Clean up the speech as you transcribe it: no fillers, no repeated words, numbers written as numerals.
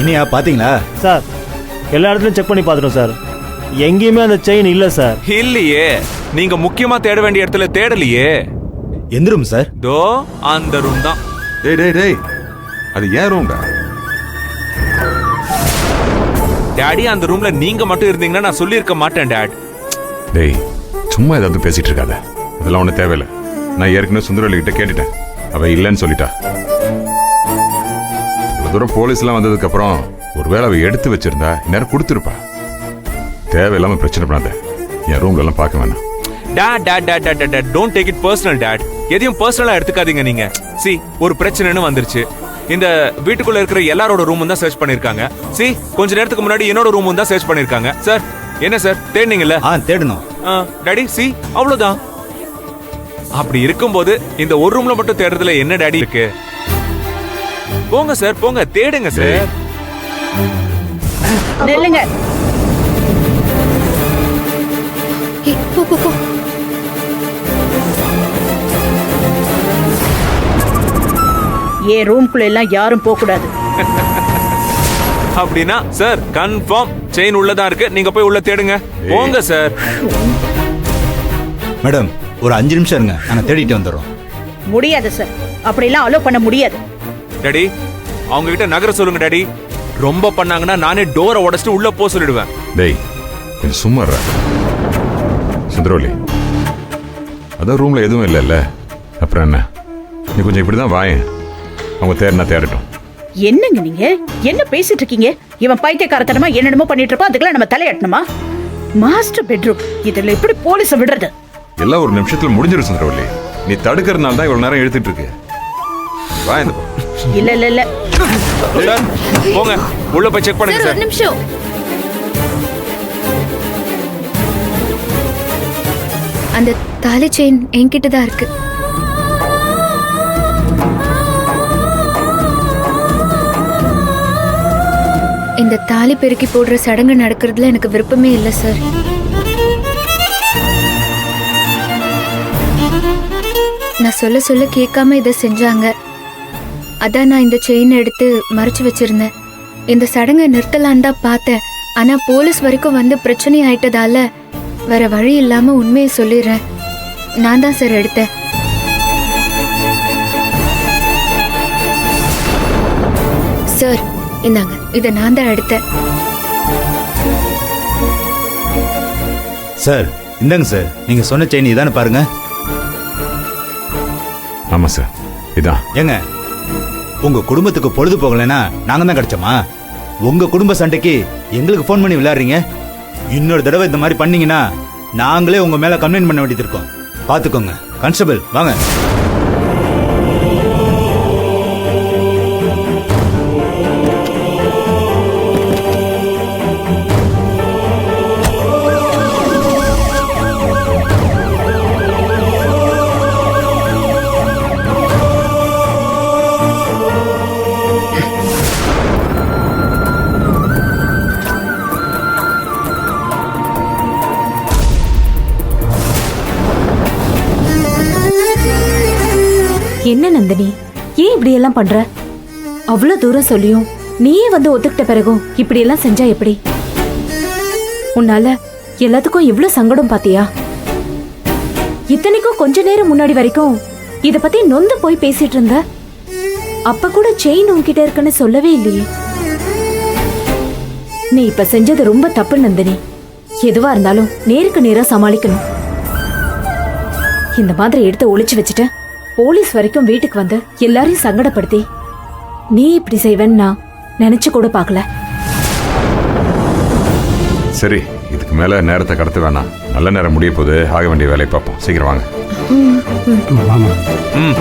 என்னையா பாத்தீங்களா? சார் எல்லா இடத்துலயும் செக் பண்ணி பார்த்துட்டோம் சார், எங்கேயுமே அந்த செயின் இல்ல சார். இல்லையே, நீங்க முக்கியமா தேட வேண்டிய இடத்துல தேடலையே. எந்த ரூம் சார்? தோ அந்த ரூம் தான். டேய் டேய் டேய், அது ஏன் ரூம்டா? டாடி, அந்த ரூம்ல நீங்க மட்டும் இருந்தீங்கன்னா நான் சொல்லியிருக்க மாட்டேன் டாட். டேய் சும்மா ஏதாவது பேசிட்டு இருக்காத, அதெல்லாம் ஒன்றும் தேவையில்லை. நான் ஏற்கனவே சுந்தரவல்லி கிட்ட கேட்டுட்டேன், அவ இல்லைன்னு சொல்லிட்டா. இவ்வளவு தூரம் போலீஸ்லாம் வந்ததுக்கு அப்புறம் ஒருவேளை அவ எடுத்து வச்சிருந்தா இந்நேரம் கொடுத்துருப்பா. தேவையில்லாம பிரச்சனை பண்ணாத, என் ரூம்ல எல்லாம் பார்க்க வேணாம். Dot dot dot dot dot don't take it personal dot. எதையும் பர்சனலா எடுத்துக்காதீங்க நீங்க. சி, ஒரு பிரச்சனைன்னு வந்துருச்சு. இந்த வீட்டுக்குள்ள இருக்கிற எல்லாரோட ரூமும் தான் சர்ச் பண்ணிருக்காங்க. சி, கொஞ்ச நேரத்துக்கு முன்னாடி என்னோட ரூமும் தான் சர்ச் பண்ணிருக்காங்க. சார் என்ன சார் தேடினீங்கல்ல? தேடணும். டாடி, சி அவ்வளவுதான். அப்படி இருக்கும்போது இந்த ஒரு ரூம்ல மட்டும் தேடுறதுல என்ன டாடி இருக்கு? போங்க சார், போங்க தேடுங்க சார். நில்லுங்க. போ போ போ. ஏன் ரூம்குள்ள எல்லாம் யாரும் போக கூடாது. அப்படின்னா சார் கன்ஃபார்ம் செயின் உள்ளதா இருக்கு, நீங்க போய் உள்ள தேடுங்க. போங்க சார். மேடம் ஒரு 5 நிமிஷம் இருங்க, நாங்க தேடிட்டு வந்துடுறோம். முடியாது சார், அப்படிலாம் அலோ பண்ண முடியாது. டாடி, அவங்க கிட்ட நகர சொல்லுங்க டாடி. ரொம்ப பண்ணாங்கன்னா நானே டோரை உடைச்சிட்டு உள்ள போக சொல்லிடுவேன். டேய் கொஞ்சம் சும்மா இருடா. சுந்தரவல்லி, அதான் ரூம்ல எதுவும் இல்லைல்ல, அப்புறம் என்ன? நீ கொஞ்சம் இப்படிதான் வாயேன், அவங்க தேடினா தேடட்டும். என்னங்க நீங்க என்ன பேசிட்டு இருக்கீங்க? இவன் பைத்தியக்காரத்தனமா என்னென்னமோ பண்ணிட்டு இருப்பா, அதுக்கெல்லாம் நம்ம தலையாட்டணுமா? மாஸ்டர் பெட்ரூம், இதுல எப்படி போலீஸ விடுறது? எல்லாம் ஒரு நிமிஷத்துல முடிஞ்சிடும் சுந்தரவல்லி. நீ தடுக்கிறதுனால தான் இவ்வளவு நேரம் எழுதிட்டு இருக்கு. வா இந்த பக்கம். இல்ல இல்ல இல்ல சார் போங்க உள்ள போய் செக் பண்ணுங்க சார் சார். ஒரு நிமிஷம். அந்த தாலி செயின் என்கிட்ட தான் இருக்கு. இந்த தாலி பெருக்கி போடுற சடங்கு நடக்கிறதுல எனக்கு விருப்பமே இல்லை சார். நான் சொல்ல சொல்ல கேட்காம இதை செஞ்சாங்க. அதான் நான் இந்த செயின் எடுத்து மறைச்சு வச்சிருந்தேன். இந்த சடங்கை நிறுத்தலான்னு தான் பார்த்தேன். ஆனா போலீஸ் வரைக்கும் வந்து பிரச்சனை ஆயிட்டதால வேற வழி இல்லாம உண்மையை சொல்லிடுறேன். நான் தான் சார் எடுத்தேன். சார் இந்தாங்க, இதை நான் தான் எடுத்தேன். சார் இந்தாங்க சார், நீங்க சொன்ன செயின் இதானே பாருங்க. ஆமா சார், இதான். ஏங்க உங்க குடும்பத்துக்கு பொழுது போகலைன்னா நாங்க தான் கிடைச்சோமா? உங்க குடும்ப சண்டைக்கு எங்களுக்கு போன் பண்ணி விளையாடுறீங்க. இன்னொரு தடவை இந்த மாதிரி பண்ணீங்கன்னா நாங்களே உங்க மேல கம்ப்ளைண்ட் பண்ண வேண்டியது இருக்கோம். பாத்துக்கோங்க. கான்ஸ்டபிள் வாங்க. என்ன நந்தினி, ஏன் இப்படி எல்லாம் பண்ற? அவ்வளவு தூரம் சொல்லியும் நீயே வந்து ஒத்துக்கிட்ட பிறகும் இப்படி எல்லாம் செஞ்சா எப்படி? உன்னால எல்லாத்துக்கும் இவ்வளவு சங்கடம் பாத்தியா? இத்தனைக்கும் கொஞ்ச நேரம் முன்னாடி வரைக்கும் இத பத்தி நொந்து போய் பேசிட்டு இருந்த. அப்ப கூட செயின் உன்கிட்ட இருக்குன்னு சொல்லவே இல்லையே. நீ இப்ப செஞ்சது ரொம்ப தப்பு நந்தினி. எதுவா இருந்தாலும் நேருக்கு நேரா சமாளிக்கணும். இந்த மாதிரி எடுத்து ஒளிச்சு வச்சுட்ட போலீஸ் வரைக்கும் வீட்டுக்கு வந்து எல்லாரையும் சங்கடப்படுத்தி நீ இப்படி செய்வேன்னு நான் நினைச்சு கூட பார்க்கல. சரி, இதுக்கு மேல நேரத்தை கடத்த வேணாம். நல்ல நேரம் முடிய போது, ஆக வேண்டிய வேலையை பார்ப்போம். சீக்கிரம் வாங்க. ம்